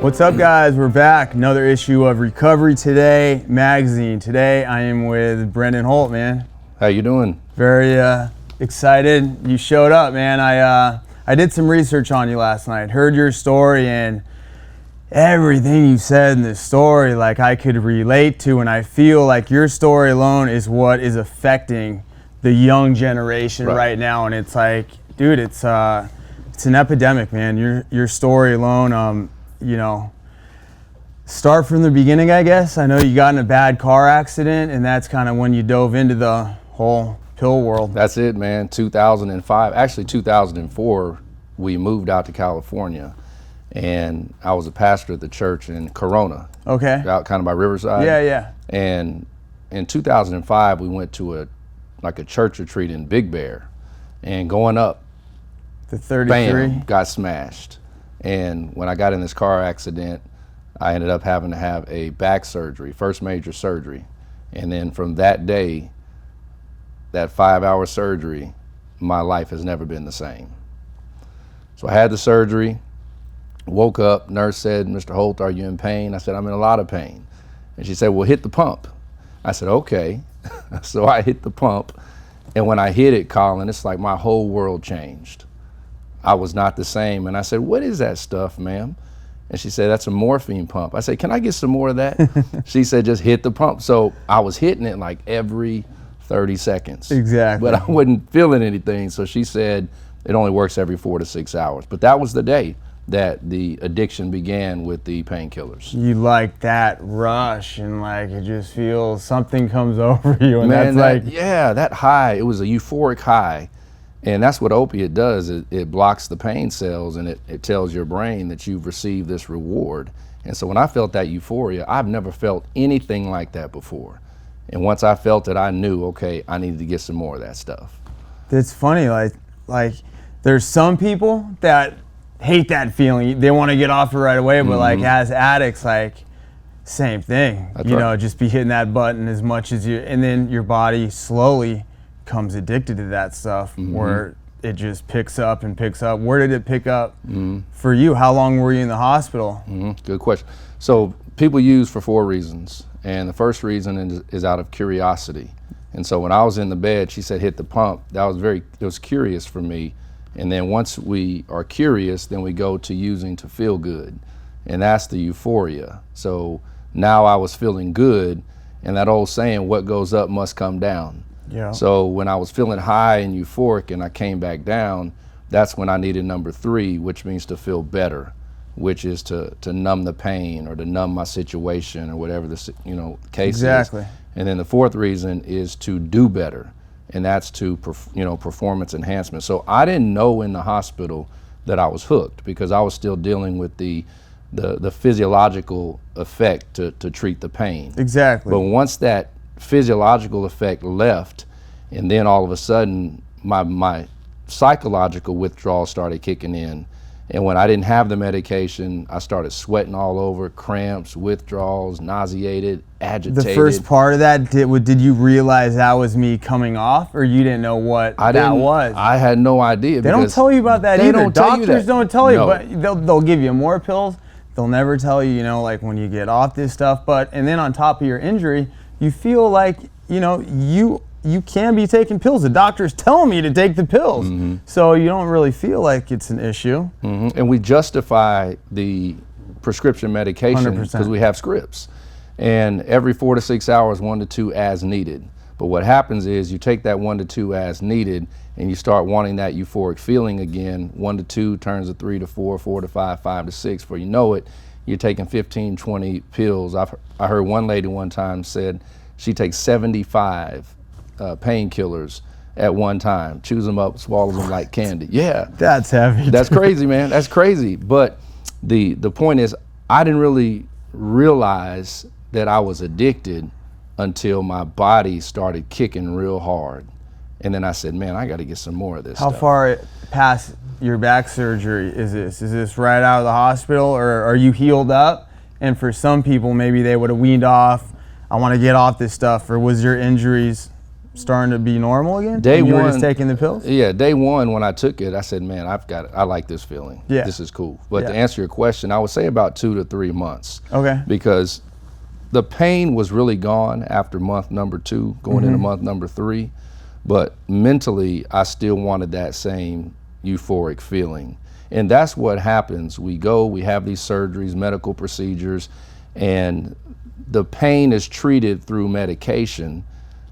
What's up, guys? We're back. Another issue of Recovery Today magazine. Today I am with Brendan Holt, man. How you doing? Very excited you showed up, man. I did some research on you last night, heard your story, and everything you said in this story, like, I could relate to, and I feel like your story alone is what is affecting the young generation right now. And it's like, dude, it's an epidemic, man. Your story alone, you know, start from the beginning, I guess. I know you got in a bad car accident, and that's kind of when you dove into the whole pill world. That's it, man. 2005, actually 2004, we moved out to California, and I was a pastor at the church in Corona. Okay. Out kind of by Riverside. Yeah. And in 2005, we went to a church retreat in Big Bear, and going up, the 33? Bam, got smashed. And when I got in this car accident, I ended up having to have a back surgery, first major surgery. And then from that day, that 5-hour surgery, my life has never been the same. So I had the surgery, woke up, nurse said, "Mr. Holt, are you in pain?" I said, "I'm in a lot of pain." And she said, "Well, hit the pump." I said, "Okay." So I hit the pump. And when I hit it, Colin, it's like my whole world changed. I was not the same. And I said, "What is that stuff, ma'am?" And she said, "That's a morphine pump." I said, "Can I get some more of that?" She said, "Just hit the pump." So I was hitting it like every 30 seconds. Exactly. But I wasn't feeling anything. So she said, it only works every 4 to 6 hours. But that was the day that the addiction began with the painkillers. You like that rush, and like it just feels something comes over you, and Man, that's that high, it was a euphoric high. And that's what opiate does. It blocks the pain cells, and it tells your brain that you've received this reward. And so when I felt that euphoria, I've never felt anything like that before. And once I felt it, I knew, okay, I needed to get some more of that stuff. It's funny, like there's some people that hate that feeling. They want to get off it right away, but like as addicts, like same thing. That's you right. know, just be hitting that button as much as you, and then your body slowly comes addicted to that stuff, where it just picks up and picks up. Where did it pick up for you? How long were you in the hospital? Good question. So people use for 4 reasons. And the first reason is out of curiosity. And so when I was in the bed, she said, "Hit the pump." It was curious for me. And then once we are curious, then we go to using to feel good. And that's the euphoria. So now I was feeling good, and that old saying, what goes up must come down. Yeah. So when I was feeling high and euphoric and I came back down, that's when I needed number 3, which means to feel better, which is to numb the pain or to numb my situation or whatever the case Exactly. is. And then the 4th reason is to do better, and that's to performance enhancement. So I didn't know in the hospital that I was hooked, because I was still dealing with the physiological effect to treat the pain. Exactly. But once that physiological effect left, and then all of a sudden my psychological withdrawal started kicking in. And when I didn't have the medication, I started sweating all over, cramps, withdrawals, nauseated, agitated. The first part of that, did you realize that was me coming off, or you didn't know what that was? I had no idea. They don't tell you about that either. Doctors don't tell you, No. but they'll give you more pills. They'll never tell you, like when you get off this stuff. And then on top of your injury, you feel like, you can be taking pills. The doctor's telling me to take the pills. So you don't really feel like it's an issue. And we justify the prescription medication 100%. because we have scripts. And every 4 to 6 hours, 1 to 2 as needed. But what happens is you take that 1 to 2 as needed, and you start wanting that euphoric feeling again. 1 to 2 turns to 3 to 4, 4 to 5, 5 to 6. Before you know it, you're taking 15, 20 pills. I heard one lady one time said she takes 75 painkillers at one time, chews them up, swallows them like candy. Yeah. That's heavy. That's crazy, man. That's crazy. But the point is, I didn't really realize that I was addicted until my body started kicking real hard. And then I said, man, I got to get some more of this How stuff. far past your back surgery is this? Is this right out of the hospital, or are you healed up? And for some people, maybe they would have weaned off, I want to get off this stuff, or was your injuries starting to be normal again? Day you one, were just taking the pills? Yeah, day one when I took it, I said, man, I like this feeling. Yeah. This is cool. But Yeah. to answer your question, I would say about 2 to 3 months. Okay. Because the pain was really gone after month number 2, going into month number 3. But mentally, I still wanted that same euphoric feeling. And that's what happens. We have these surgeries, medical procedures, and the pain is treated through medication.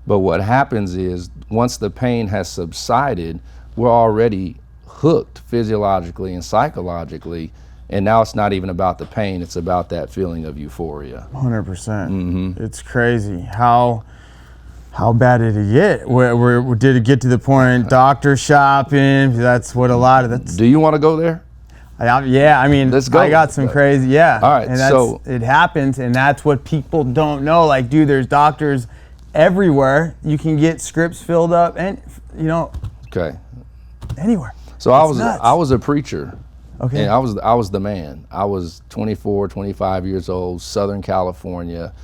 But what happens is once the pain has subsided, we're already hooked physiologically and psychologically. And now it's not even about the pain, it's about that feeling of euphoria. 100%. It's crazy. How bad did it get? Where did it get to the point doctor shopping? That's what a lot of that's. Do you want to go there? Yeah, I mean, Let's go. I got some crazy, yeah. All right, and so it happens, and that's what people don't know. Like, dude, there's doctors everywhere. You can get scripts filled up, and okay. Anywhere. So I was a preacher. Okay. And I was the man. I was 24, 25 years old, Southern California,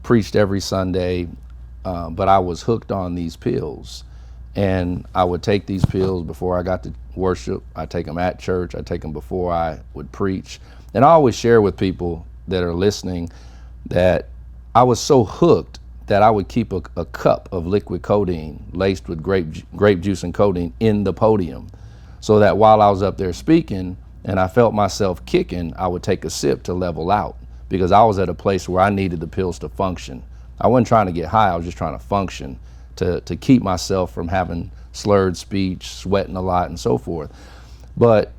preached every Sunday, but I was hooked on these pills. And I would take these pills before I got to worship. I take them at church. I take them before I would preach. And I always share with people that are listening that I was so hooked that I would keep a cup of liquid codeine laced with grape juice and codeine in the podium, so that while I was up there speaking and I felt myself kicking, I would take a sip to level out, because I was at a place where I needed the pills to function. I wasn't trying to get high, I was just trying to function, to keep myself from having slurred speech, sweating a lot, and so forth. But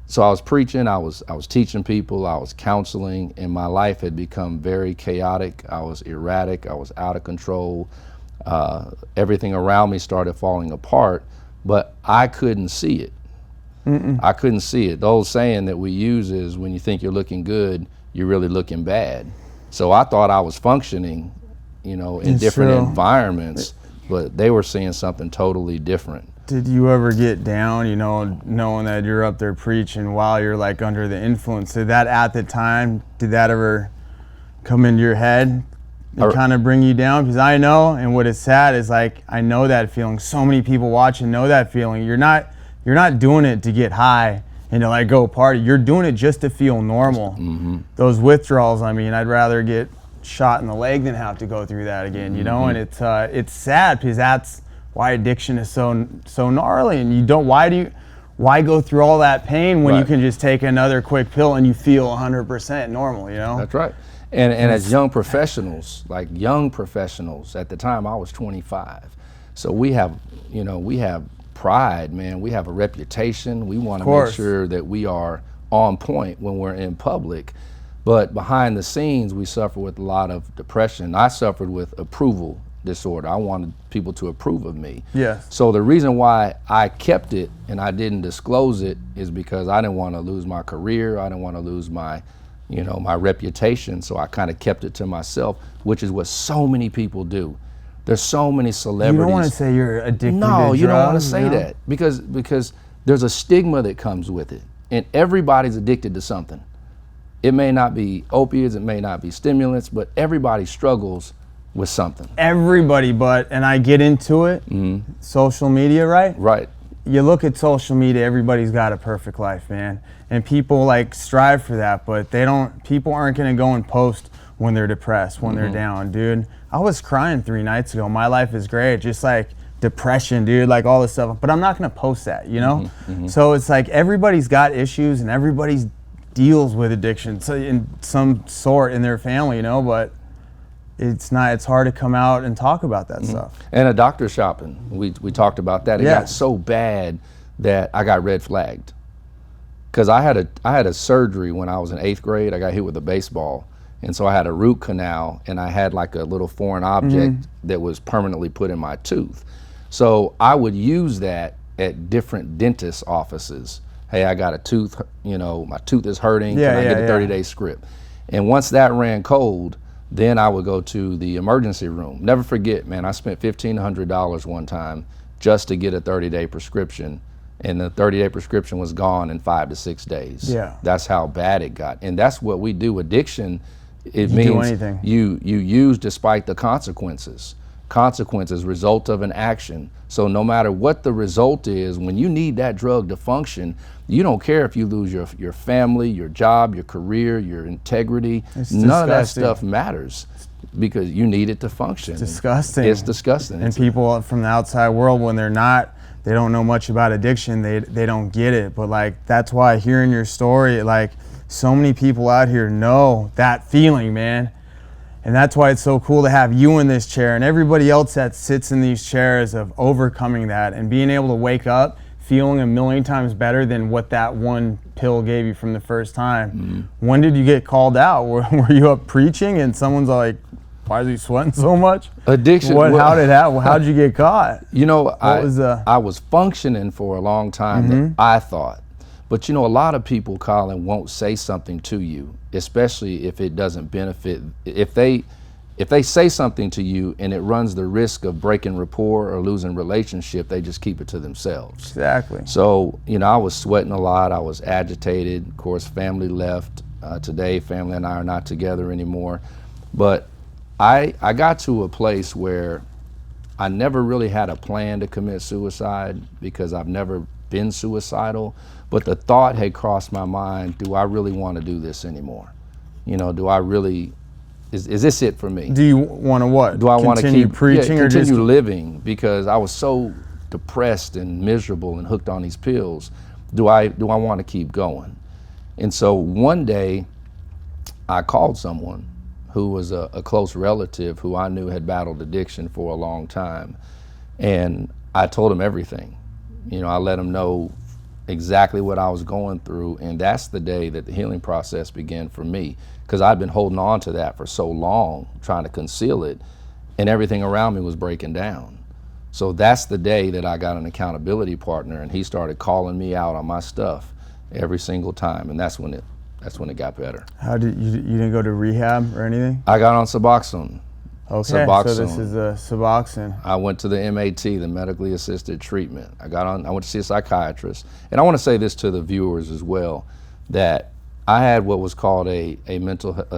so I was preaching, I was teaching people, I was counseling, and my life had become very chaotic. I was erratic, I was out of control. Everything around me started falling apart, but I couldn't see it. I couldn't see it. The old saying that we use is, when you think you're looking good, you're really looking bad. So I thought I was functioning, in different environments, but they were seeing something totally different. Did you ever get down, knowing that you're up there preaching while you're like under the influence? Did that ever come into your head and kind of bring you down? Because I know, and what is sad is, like, I know that feeling. So many people watching know that feeling. You're not doing it to get high and to like go party. You're doing it just to feel normal. Those withdrawals, I mean, I'd rather get shot in the leg than have to go through that again, and it's sad, because that's why addiction is so gnarly. And why go through all that pain when you can just take another quick pill and you feel 100% normal, That's right. And as young professionals at the time I was 25. So we have pride, man. We have a reputation. We want to make sure that we are on point when we're in public. But behind the scenes, we suffer with a lot of depression. I suffered with approval disorder. I wanted people to approve of me. Yes. So the reason why I kept it and I didn't disclose it is because I didn't want to lose my career. I didn't want to lose my reputation. So I kind of kept it to myself, which is what so many people do. There's so many celebrities. You don't want to say you're addicted to drugs. No, you don't want to say that, because there's a stigma that comes with it. And everybody's addicted to something. It may not be opiates, it may not be stimulants, but everybody struggles with something. Everybody, and I get into it, social media, right? Right. You look at social media, everybody's got a perfect life, man. And people like strive for that, but people aren't gonna go and post when they're depressed, when they're down. Dude, I was crying 3 nights ago. My life is great, just like depression, dude, like all this stuff. But I'm not gonna post that, So it's like everybody's got issues and everybody's deals with addiction in some sort in their family, but it's hard to come out and talk about that stuff. And a doctor shopping, we talked about that. It got so bad that I got red flagged, because I had a surgery when I was in 8th grade. I got hit with a baseball, and so I had a root canal, and I had like a little foreign object that was permanently put in my tooth. So I would use that at different dentist offices. Hey, I got a tooth, my tooth is hurting, can I get a 30-day script? And once that ran cold, then I would go to the emergency room. Never forget, man, I spent $1,500 one time just to get a 30-day prescription, and the 30-day prescription was gone in 5 to 6 days. Yeah. That's how bad it got. And that's what we do. Addiction, it means do anything. You use despite the consequences. consequences, result of an action. So no matter what the result is, when you need that drug to function, you don't care if you lose your family, your job, your career, your integrity. None of that stuff matters because you need it to function. It's disgusting. It's disgusting. And people from the outside world, when they don't know much about addiction, they don't get it. But like, that's why hearing your story, like, so many people out here know that feeling, man. And that's why it's so cool to have you in this chair and everybody else that sits in these chairs of overcoming that and being able to wake up feeling a million times better than what that one pill gave you from the first time. Mm-hmm. When did you get called out? Were you up preaching and someone's like, why is he sweating so much? Addiction. How'd you get caught? You know, I was functioning for a long time, mm-hmm. I thought. But you know, a lot of people, Colin, won't say something to you, especially if it doesn't benefit. If they say something to you and it runs the risk of breaking rapport or losing relationship, they just keep it to themselves. Exactly. So, you know, I was sweating a lot. I was agitated. Of course, family left. Today, family and I are not together anymore. But I got to a place where I never really had a plan to commit suicide because I've never been suicidal. But the thought had crossed my mind, do I really want to do this anymore? You know, do I really, is this it for me? Do you want to what? Do I want to continue preaching or continue living? Because I was so depressed and miserable and hooked on these pills. Do I want to keep going? And so one day I called someone who was a close relative who I knew had battled addiction for a long time. And I told him everything. You know, I let him know exactly what I was going through, and that's the day that the healing process began for me, because I'd been holding on to that for so long, trying to conceal it, and everything around me was breaking down. So that's the day that I got an accountability partner, and he started calling me out on my stuff every single time, and that's when it got better. How did you didn't go to rehab or anything? I got on Suboxone. Okay, Suboxone. so this is a Suboxone. I went to the MAT, the medically assisted treatment. I went to see a psychiatrist. And I want to say this to the viewers as well, that I had what was called a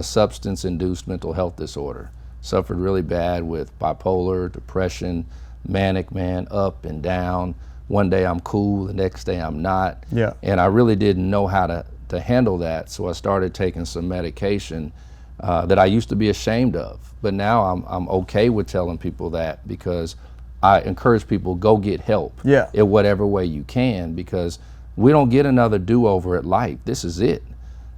substance-induced mental health disorder. Suffered really bad with bipolar, depression, manic, man, up and down. One day I'm cool, the next day I'm not. Yeah. And I really didn't know how to handle that, so I started taking some medication that I used to be ashamed of. But now I'm okay with telling people that, because I encourage people, go get help in whatever way you can, because we don't get another do-over at life. This is it.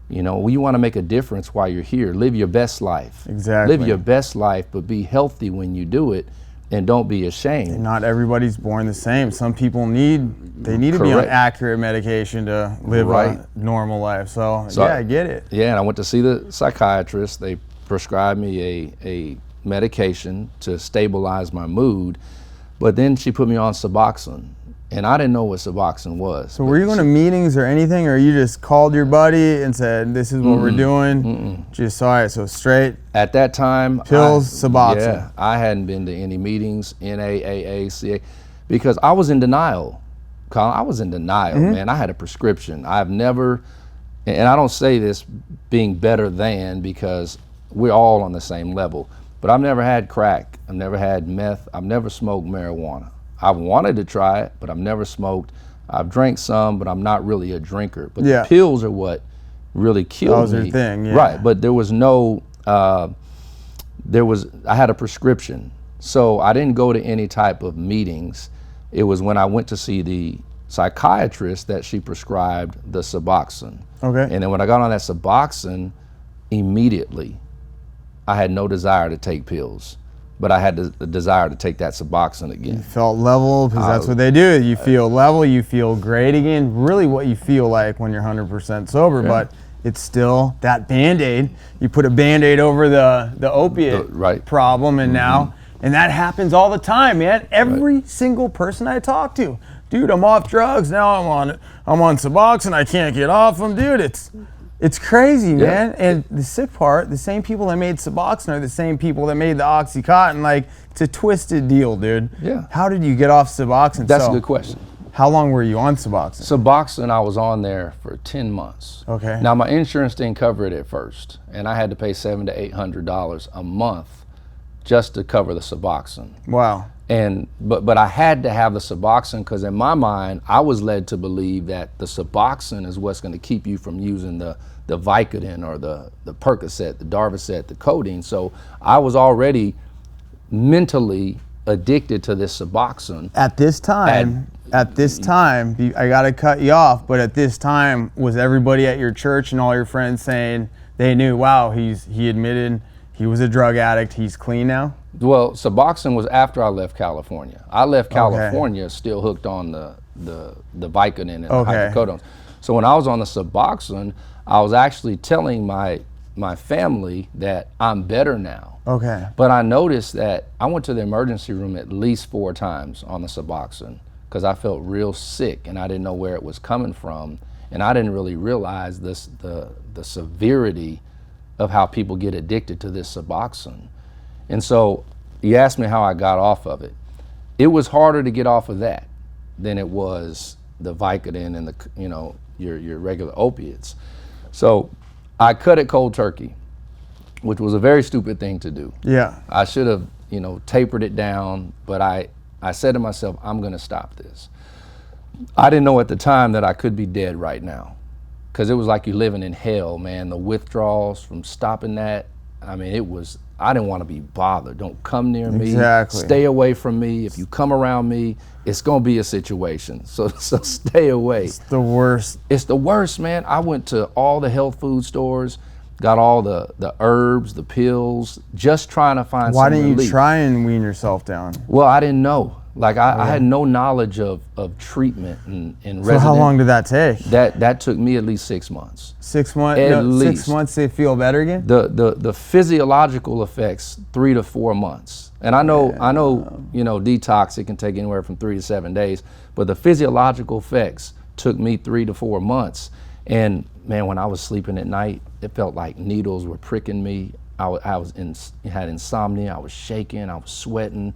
You know, you want to make a difference while you're here. Live your best life. Exactly. Live your best life, but be healthy when you do it, and don't be ashamed. And not everybody's born the same. Some people need to be on accurate medication to live a normal life. So yeah, I get it. Yeah, and I went to see the psychiatrist. They prescribed me a medication to stabilize my mood, but then she put me on Suboxone, and I didn't know what Suboxone was. So were you going to meetings or anything, or you just called your buddy and said, this is what we're doing? Just, all right, so straight? At that time, pills, Suboxone. Yeah, I hadn't been to any meetings, NAAA, CA, because I was in denial. Colin, I was in denial, man. I had a prescription. I've never, and I don't say this being better than, because we're all on the same level, but I've never had crack, I've never had meth, I've never smoked marijuana. I've wanted to try it, but I've never smoked. I've drank some, but I'm not really a drinker. But the pills are what really killed me. That was your thing, yeah. Right, but there was no, I had a prescription. So I didn't go to any type of meetings. It was when I went to see the psychiatrist that she prescribed the Suboxone. Okay. And then when I got on that Suboxone, immediately, I had no desire to take pills, but I had the desire to take that Suboxone again. You felt level, because that's what they do. You feel level, you feel great again. Really what you feel like when you're 100% sober, but it's still that Band-Aid. You put a Band-Aid over the opiate problem, and now, and that happens all the time, man. Every single person I talk to, dude, I'm off drugs, now I'm on Suboxone, I can't get off them, dude. It's crazy, man. And the sick part, the same people that made Suboxone are the same people that made the Oxycontin. Like, it's a twisted deal, dude. Yeah. How did you get off Suboxone? That's a good question. How long were you on Suboxone? Suboxone, I was on there for 10 months. Okay. Now, my insurance didn't cover it at first, and I had to pay $700 to $800 a month just to cover the Suboxone. Wow. And but I had to have the Suboxone because in my mind I was led to believe that the Suboxone is what's going to keep you from using the Vicodin or the Percocet, the Darvocet, the codeine. So I was already mentally addicted to this Suboxone. At this time, I gotta cut you off, but at this time, was everybody at your church and all your friends saying they knew, wow, he admitted he was a drug addict, he's clean now? Well, Suboxone was after I left California. I left California still hooked on the Vicodin and the hydrocodones. So when I was on the Suboxone, I was actually telling my family that I'm better now. Okay. But I noticed that I went to the emergency room at least 4 times on the Suboxone because I felt real sick and I didn't know where it was coming from, and I didn't really realize the severity of how people get addicted to this Suboxone. And so you asked me how I got off of it. It was harder to get off of that than it was the Vicodin and the your regular opiates. So I cut it cold turkey, which was a very stupid thing to do. Yeah. I should have, tapered it down, but I said to myself, I'm gonna stop this. I didn't know at the time that I could be dead right now, because it was like you're living in hell, man. The withdrawals from stopping that, I mean, I didn't want to be bothered. Don't come near me. Exactly. Stay away from me. If you come around me, it's gonna be a situation. So stay away. It's the worst. It's the worst, man. I went to all the health food stores, got all the herbs, the pills, just trying to find some relief. Why didn't you try and wean yourself down? Well, I didn't know. Like I had no knowledge of treatment and So how long did that take? That took me at least 6 months. 6 months? At least. 6 months to feel better again? The physiological effects, 3 to 4 months. And I know, detox, it can take anywhere from 3 to 7 days, but the physiological effects took me 3 to 4 months. And man, when I was sleeping at night, it felt like needles were pricking me. I had insomnia, I was shaking, I was sweating,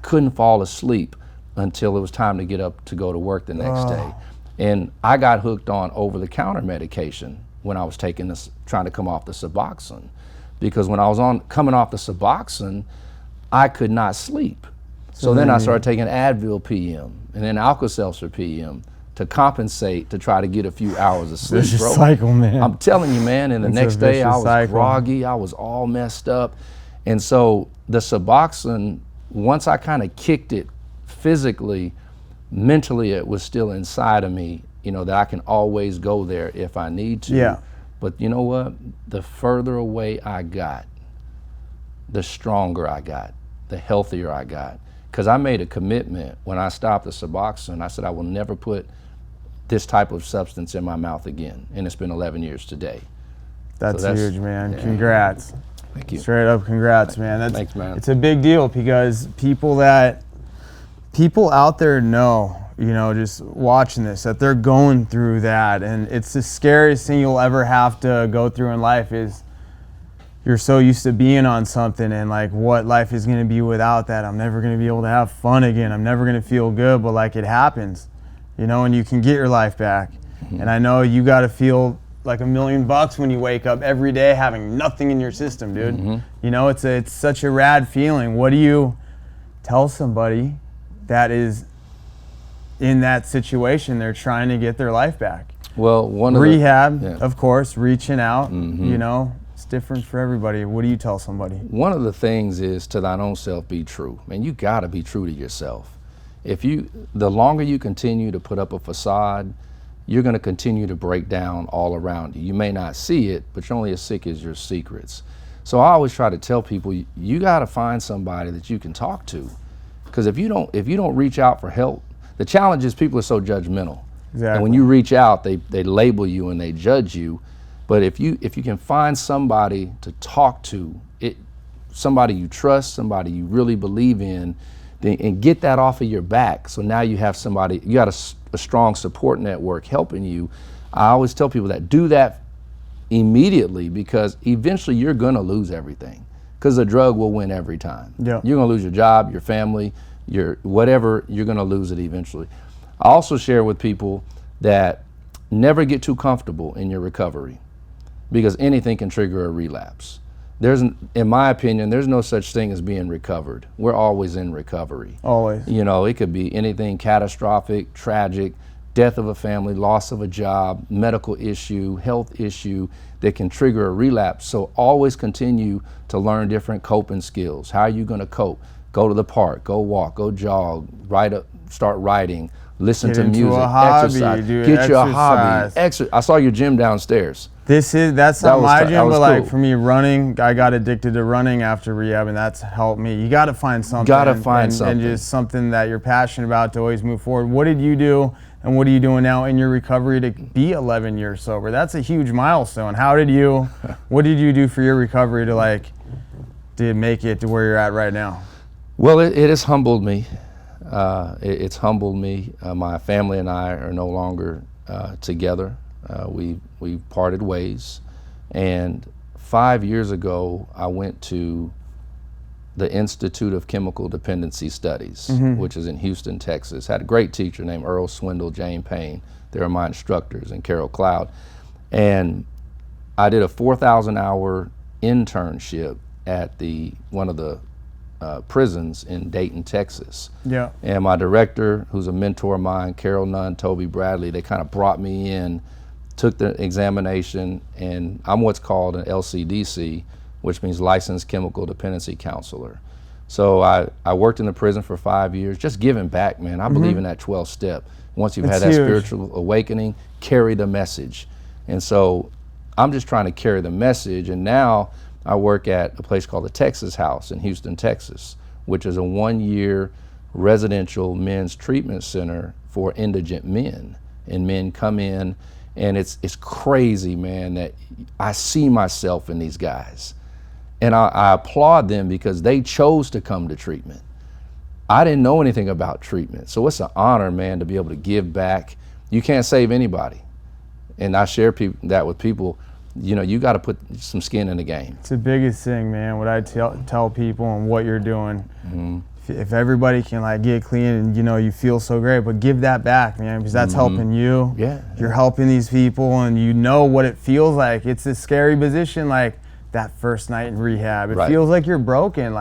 couldn't fall asleep until it was time to get up to go to work the next day. And I got hooked on over-the-counter medication when I was trying to come off the Suboxone. Because when I was coming off the Suboxone, I could not sleep. So then I started taking Advil PM and then Alka-Seltzer PM to compensate, to try to get a few hours of sleep, Vicious bro. cycle, man. I'm telling you, man, and the next day I was cycle. groggy, I was all messed up. And so the Suboxone, once I kind of kicked it physically, mentally it was still inside of me, that I can always go there if I need to. Yeah. But you know what? The further away I got, the stronger I got, the healthier I got. Because I made a commitment when I stopped the Suboxone. I said I will never put this type of substance in my mouth again. And it's been 11 years today. That's huge, man. Yeah. Congrats. Thank you. Straight up congrats, man. Thanks, man. It's a big deal because people out there know, just watching this, that they're going through that. And it's the scariest thing you'll ever have to go through in life is you're so used to being on something and like what life is going to be without that. I'm never going to be able to have fun again. I'm never going to feel good, but like it happens, and you can get your life back. Mm-hmm. And I know you got to feel like $1 million when you wake up every day having nothing in your system, dude. Mm-hmm. It's such a rad feeling. What do you tell somebody that is in that situation? They're trying to get their life back. Well, rehab, of course, reaching out, it's different for everybody. What do you tell somebody? One of the things is to thine own self be true. Man, you gotta be true to yourself. The longer you continue to put up a facade, you're going to continue to break down all around you. You may not see it, but you're only as sick as your secrets. So I always try to tell people, you got to find somebody that you can talk to. Because if you don't reach out for help, the challenge is people are so judgmental. Exactly. And when you reach out, they label you and they judge you. But if you can find somebody to talk to, somebody you trust, somebody you really believe in, and get that off of your back. So now you have somebody, you got a strong support network helping you. I always tell people that do that immediately, because eventually you're gonna lose everything, because the drug will win every time. Yeah. You're gonna lose your job, your family, your whatever, you're gonna lose it eventually. I also share with people that never get too comfortable in your recovery, because anything can trigger a relapse. in my opinion, there's no such thing as being recovered. We're always in recovery. Always. You know, it could be anything catastrophic, tragic, death of a family, loss of a job, medical issue, health issue that can trigger a relapse. So always continue to learn different coping skills. How are you going to cope? Go to the park, go walk, go jog, start writing, listen to music, exercise. Get your hobby. I saw your gym downstairs. That's not my gym, but like for me, running, I got addicted to running after rehab, and that's helped me. You got to find something. And just something that you're passionate about to always move forward. What did you do, and what are you doing now in your recovery to be 11 years sober? That's a huge milestone. What did you do for your recovery to make it to where you're at right now? Well, it has humbled me. It's humbled me. My family and I are no longer together. We parted ways, and 5 years ago I went to the Institute of Chemical Dependency Studies, which is in Houston, Texas. Had a great teacher named Earl Swindle, Jane Payne. They were my instructors, and Carol Cloud. And I did a 4,000-hour internship at one of the prisons in Dayton, Texas. Yeah. And my director, who's a mentor of mine, Carol Nunn, Toby Bradley, they kind of brought me in, took the examination, and I'm what's called an LCDC, which means Licensed Chemical Dependency Counselor. So I worked in the prison for 5 years, just giving back, man. I believe in that 12th step. Once you've had that spiritual awakening, carry the message. And so I'm just trying to carry the message, and now I work at a place called the Texas House in Houston, Texas, which is a 1-year residential men's treatment center for indigent men. And men come in, and it's crazy, man, that I see myself in these guys. And I applaud them because they chose to come to treatment. I didn't know anything about treatment. So it's an honor, man, to be able to give back. You can't save anybody. And I share that with people. You know, you got to put some skin in the game. It's the biggest thing, man, what I tell people and what you're doing. If everybody can get clean and you feel so great, but give that back, man, because that's helping you. Yeah. You're helping these people, and you know what it feels like. It's a scary position, that first night in rehab. It feels like you're broken.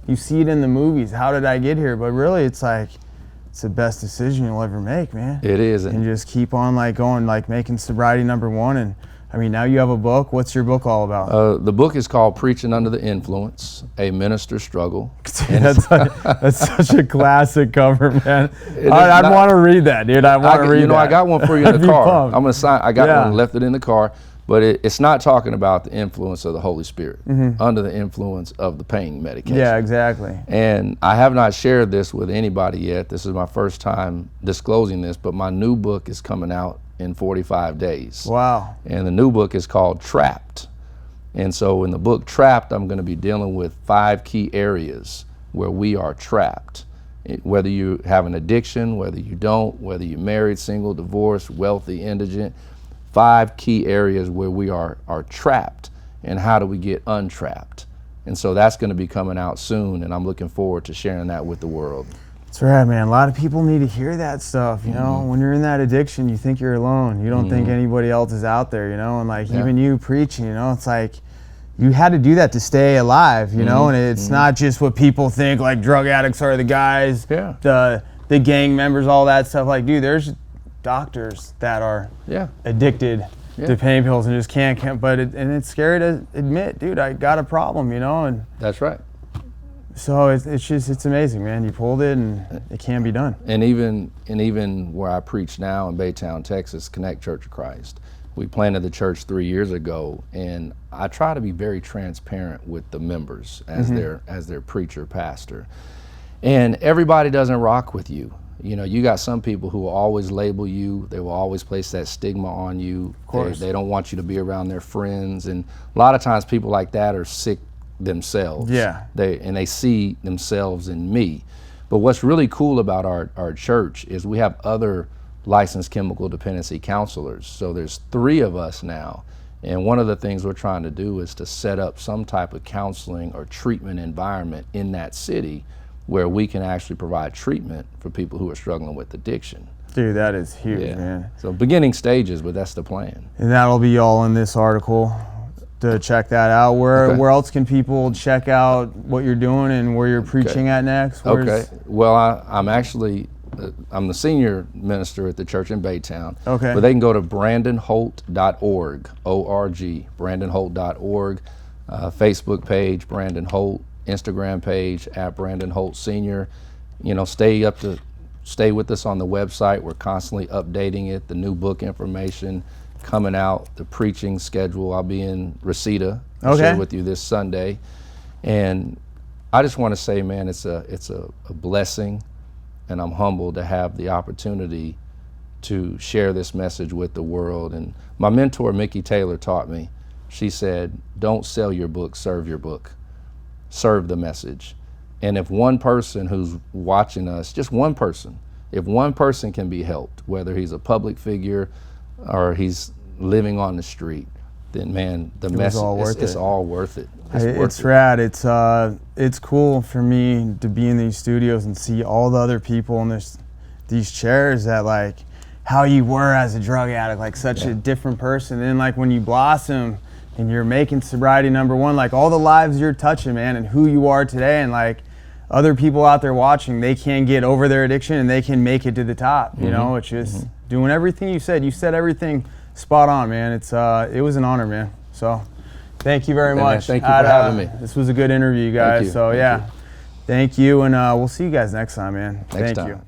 You see it in the movies. How did I get here? But really, it's the best decision you'll ever make, man. It is. And just keep on going, making sobriety number one. And I mean, now you have a book. What's your book all about? The book is called Preaching Under the Influence, A Minister's Struggle. That's such a classic cover, man. I'd want to read that, dude. I want to read that. I got one for you in the car. I'm going to sign. I got one and left it in the car. But it's not talking about the influence of the Holy Spirit, under the influence of the pain medication. Yeah, exactly. And I have not shared this with anybody yet. This is my first time disclosing this, but my new book is coming out in 45 days. Wow. And the new book is called Trapped. And so in the book Trapped, I'm going to be dealing with 5 key areas where we are trapped. Whether you have an addiction, whether you don't, whether you're married, single, divorced, wealthy, indigent, 5 key areas where we are trapped, and how do we get untrapped. And so that's going to be coming out soon, and I'm looking forward to sharing that with the world. That's right, man. A lot of people need to hear that stuff, you know. When you're in that addiction, you think you're alone. You don't think anybody else is out there, you know. And even you preaching, you know, it's you had to do that to stay alive, you know. And it's not just what people think, drug addicts are the guys, the gang members, all that stuff. Dude, there's doctors that are addicted to pain pills and just can't and it's scary to admit, dude, I got a problem, you know. And that's right. So it's amazing, man. You pulled it, and it can be done. And even where I preach now in Baytown, Texas, Connect Church of Christ, we planted the church 3 years ago, and I try to be very transparent with the members as their preacher, pastor. And everybody doesn't rock with you. You know, you got some people who will always label you. They will always place that stigma on you. Of course. They don't want you to be around their friends. And a lot of times people like that are sick themselves. Yeah. They see themselves in me. But what's really cool about our church is we have other licensed chemical dependency counselors. So there's 3 of us now. And one of the things we're trying to do is to set up some type of counseling or treatment environment in that city where we can actually provide treatment for people who are struggling with addiction. Dude, that is huge, man. So beginning stages, but that's the plan. And that'll be all in this article. to check that out. Where Okay. where else can people check out what you're doing and where you're preaching at next? Okay. Well, I'm actually I'm the senior minister at the church in Baytown. Okay. But they can go to brandonholt.org, O-R-G, brandonholt.org, Facebook page, Brandon Holt, Instagram page, @BrandonHoltSenior. You know, stay with us on the website. We're constantly updating it, the new book information coming out, the preaching schedule. I'll be in Reseda to share with you this Sunday. And I just want to say, man, it's a blessing, and I'm humbled to have the opportunity to share this message with the world. And my mentor, Mickey Taylor, taught me. She said, don't sell your book, serve your book. Serve the message. And if one person who's watching us, just one person, if one person can be helped, whether he's a public figure or he's living on the street, then man, the message, it's all worth it. It's rad. It's cool for me to be in these studios and see all the other people in these chairs that, like, how you were as a drug addict, like such a different person. And then, like, when you blossom and you're making sobriety #1, like all the lives you're touching, man, and who you are today, and like other people out there watching, they can get over their addiction and they can make it to the top. You know, it's just doing everything you said. You said everything spot on, man. It was an honor, man. So thank you very much. Man, thank you for having me. This was a good interview, guys. Thank you. So thank you, and we'll see you guys next time, man. Next time. You.